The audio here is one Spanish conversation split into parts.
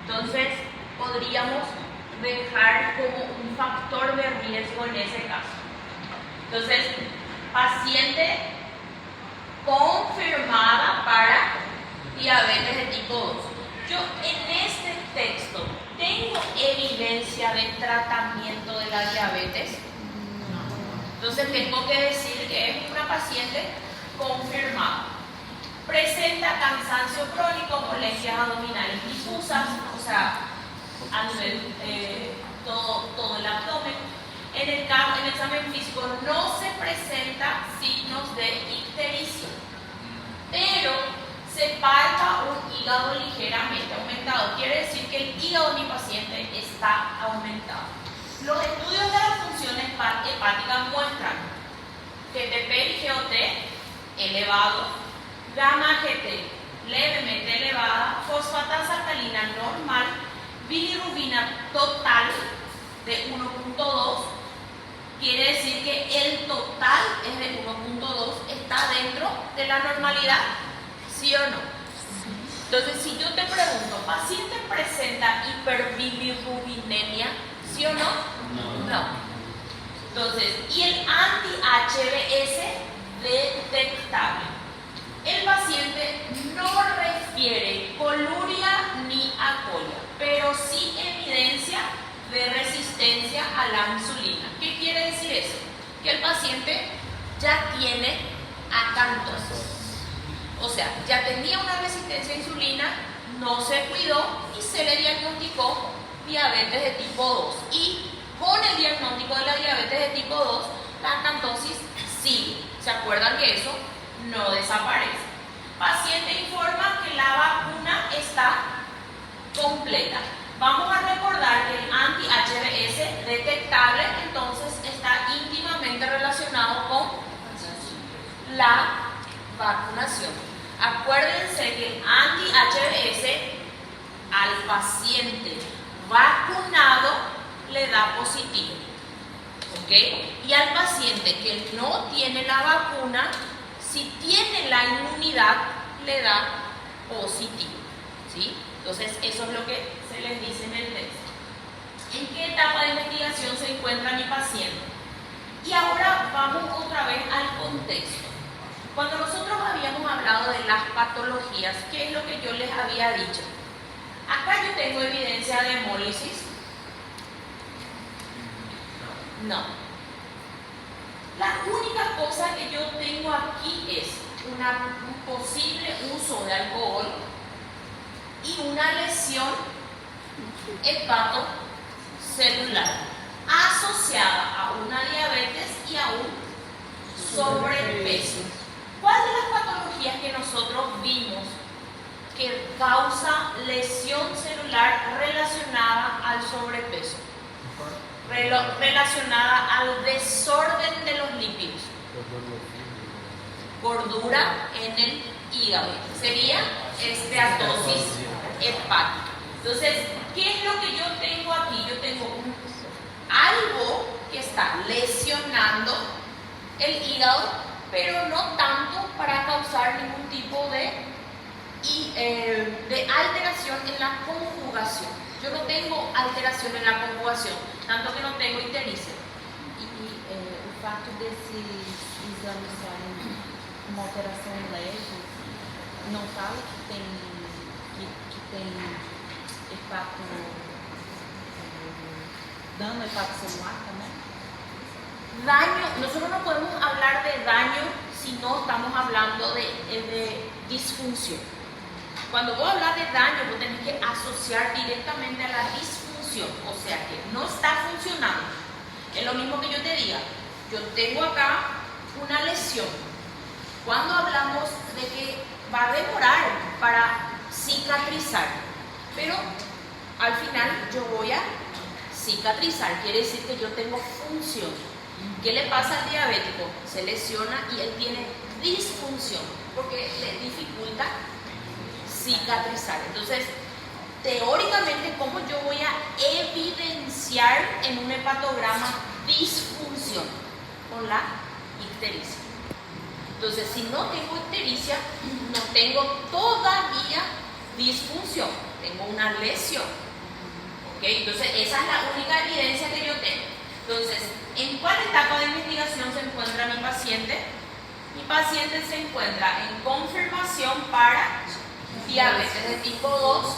Entonces, podríamos dejar como un factor de riesgo en ese caso. Entonces, paciente confirmada para diabetes de tipo 2. Yo en este texto tengo evidencia de tratamiento de la diabetes. Entonces tengo que decir que es una paciente confirmada. Presenta cansancio crónico, molestias abdominales difusas, o sea, a nivel todo el abdomen. En el examen físico no se presenta signos de ictericia, pero se palpa un hígado ligeramente aumentado. Quiere decir que el hígado de mi paciente está aumentado. Los estudios de las funciones hepáticas muestran GTP y GOT elevado, gamma GT levemente elevada, fosfatasa alcalina normal, bilirrubina total de 1.2. Quiere decir que el total es de 1.2, está dentro de la normalidad, ¿sí o no? Entonces, si yo te pregunto, ¿paciente presenta hiperbilirrubinemia? ¿Sí o no? No. Entonces, ¿y el anti-HBS detectable? El paciente no refiere coluria ni acolia, pero sí evidencia de resistencia a la insulina. ¿Qué quiere decir eso? Que el paciente ya tiene acantosis. O sea, ya tenía una resistencia a insulina, no se cuidó y se le diagnosticó diabetes de tipo 2. Y con el diagnóstico de la diabetes de tipo 2, la acantosis sigue. ¿Se acuerdan que eso no desaparece? Paciente informa que la vacuna está completa. Vamos a recordar que el anti-HBS detectable entonces está íntimamente relacionado con la vacunación. Acuérdense que el anti-HBS al paciente vacunado le da positivo, ¿ok? Y al paciente que no tiene la vacuna, si tiene la inmunidad, le da positivo, ¿sí? Entonces, eso es lo que se les dice en el texto. ¿En qué etapa de investigación se encuentra mi paciente? Y ahora vamos otra vez al contexto. Cuando nosotros habíamos hablado de las patologías, ¿qué es lo que yo les había dicho? Acá yo tengo evidencia de hemólisis. No. La única cosa que yo tengo aquí es un posible uso de alcohol y una lesión hepatocelular asociada a una diabetes y a un sobrepeso. ¿Cuál de las patologías que nosotros vimos que causa lesión celular relacionada al sobrepeso? Relacionada al desorden de los lípidos. Gordura en el hígado. Sería esteatosis hepática. Entonces, ¿qué es lo que yo tengo aquí? Yo tengo algo que está lesionando el hígado, pero no tanto para causar ningún tipo de alteración en la conjugación. Yo no tengo alteración en la conjugación, tanto que no tengo ictericia. O fato desses exames serem uma alteração leve, não fala que tem dano hepatocelular também? Daño, nosotros no podemos hablar de daño si no estamos hablando de disfunción. Cuando voy a hablar de daño, vos tenés que asociar directamente a la disfunción, o sea que no está funcionando. Es lo mismo que yo te diga, yo tengo acá una lesión. Cuando hablamos de que va a demorar para cicatrizar, pero al final yo voy a cicatrizar, quiere decir que yo tengo función. ¿Qué le pasa al diabético? Se lesiona y él tiene disfunción porque le dificulta cicatrizar. Entonces, teóricamente, ¿cómo yo voy a evidenciar en un hepatograma disfunción? Con la ictericia. Entonces, si no tengo ictericia, no tengo todavía disfunción, tengo una lesión. ¿Ok? Entonces, esa es la única evidencia que yo tengo. Entonces, ¿en cuál etapa de investigación se encuentra mi paciente? Mi paciente se encuentra en confirmación para diabetes de tipo 2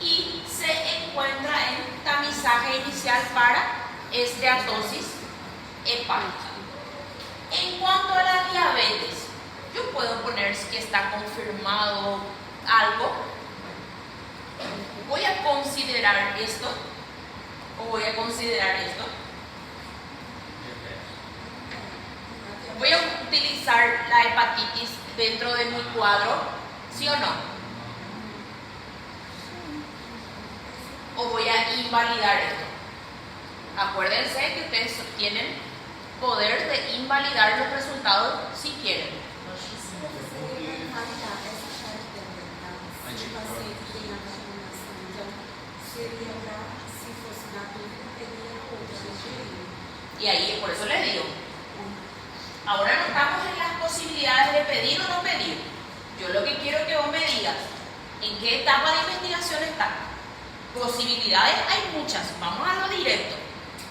y se encuentra en tamizaje inicial para esteatosis hepática. En cuanto a la diabetes, yo puedo poner que está confirmado algo. ¿Voy a considerar esto o voy a considerar esto? ¿Voy a utilizar la hepatitis dentro de mi cuadro? ¿Sí o no? ¿O voy a invalidar esto? Acuérdense que ustedes tienen poder de invalidar los resultados si quieren. Y ahí, por eso les digo, ahora no estamos en las posibilidades de pedir o no pedir. Yo lo que quiero que vos me digas, ¿en qué etapa de investigación está? Posibilidades hay muchas, vamos a lo directo.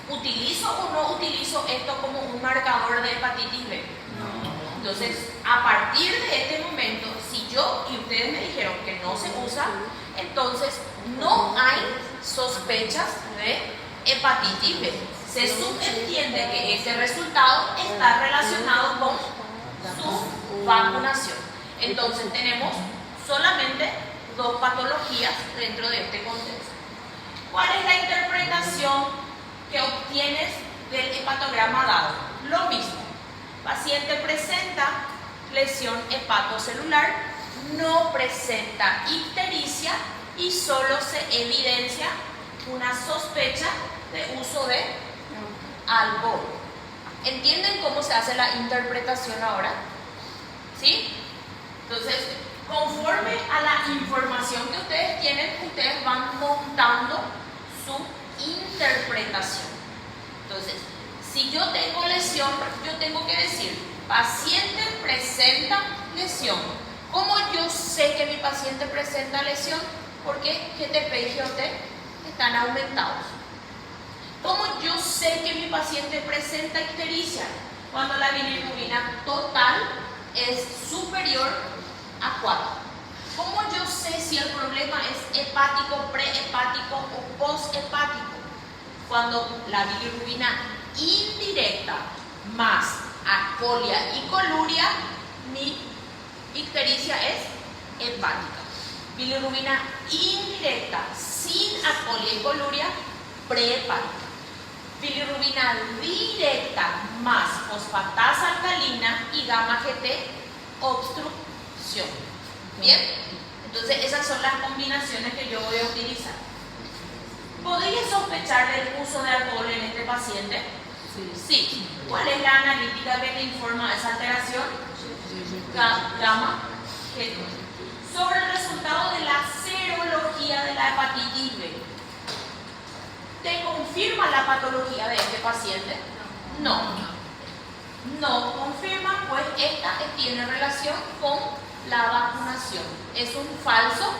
¿Utilizo o no utilizo esto como un marcador de hepatitis B? No. Entonces, a partir de este momento, si yo y ustedes me dijeron que no se usa, entonces no hay sospechas de hepatitis B. Se subentiende que ese resultado está relacionado con su vacunación. Entonces tenemos solamente dos patologías dentro de este contexto. ¿Cuál es la interpretación que obtienes del hepatograma dado? Lo mismo. Paciente presenta lesión hepatocelular, no presenta ictericia y solo se evidencia una sospecha de uso de alcohol. ¿Entienden cómo se hace la interpretación ahora? ¿Sí? Entonces, conforme a la información que ustedes tienen, ustedes van montando su interpretación. Entonces, si yo tengo lesión, yo tengo que decir, paciente presenta lesión. ¿Cómo yo sé que mi paciente presenta lesión? Porque GTP y GOT están aumentados. ¿Cómo yo sé que mi paciente presenta ictericia? Cuando la bilirrubina total es superior a 4. ¿Cómo yo sé si el problema es hepático, prehepático o poshepático? Cuando la bilirrubina indirecta más acolia y coluria, mi ictericia es hepática. Bilirrubina indirecta sin acolia y coluria, prehepática. Bilirrubina directa más fosfatasa alcalina y gamma GT, obstrucción. ¿Bien? Entonces esas son las combinaciones que yo voy a utilizar. ¿Podría sospechar del uso de alcohol en este paciente? Sí. ¿Cuál es la analítica que te informa esa alteración? Gamma GT. Sobre el resultado de la serología de la hepatitis B, ¿te confirma la patología de este paciente? No. No confirma, pues esta tiene relación con la vacunación. Es un falso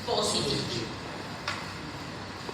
positivo.